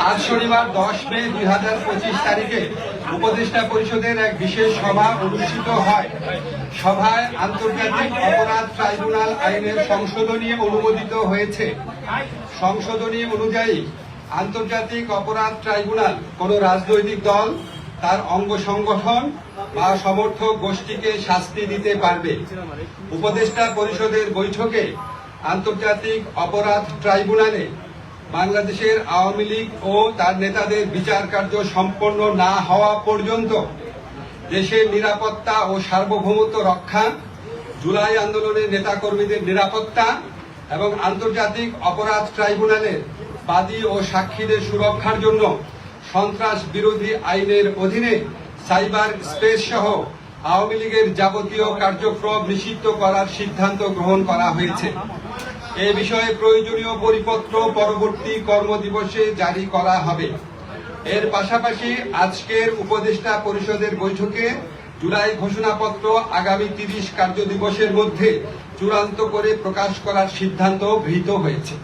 আজ শনিবার 10 মে 2025 তারিখে উপদেষ্টা পরিষদের এক বিশেষ সভা অনুষ্ঠিত হয়। সভায় আন্তর্জাতিক অপরাধ ট্রাইব্যুনাল আইনের সংশোধনী অনুমোদিত হয়েছে। সংশোধনী অনুযায়ী আন্তর্জাতিক অপরাধ ট্রাইব্যুনাল কোন রাজনৈতিক দল, তার অঙ্গ সংগঠন বা সমর্থক গোষ্ঠীকে শাস্তি দিতে পারবে। উপদেষ্টা পরিষদের বৈঠকে আন্তর্জাতিক অপরাধ ট্রাইব্যুনালে বাংলাদেশের আওয়ামী লীগ ও তার নেতাদের বিচার কার্য সম্পন্ন না হওয়া পর্যন্ত দেশের নিরাপত্তা ও সার্বভৌমত্ব রক্ষা, জুলাই আন্দোলনের নেতাকর্মীদের নিরাপত্তা এবং আন্তর্জাতিক অপরাধ ট্রাইব্যুনালের বাদী ও সাক্ষীদের সুরক্ষার জন্য সন্ত্রাস বিরোধী আইনের অধীনে সাইবার স্পেস সহ আওয়ামী লীগের যাবতীয় কার্যক্রম নিষিদ্ধ করার সিদ্ধান্ত গ্রহণ করা হয়েছে। এ বিষয়ে প্রয়োজনীয় পরিপত্র পরবর্তী কর্মদিবসে জারি করা হবে। এর পাশাপাশি আজকের উপদেষ্টা পরিষদের বৈঠকে জুলাই ঘোষণাপত্র আগামী 30 কার্যদিবসের মধ্যে চূড়ান্ত করে প্রকাশ করার সিদ্ধান্ত গৃহীত হয়েছে।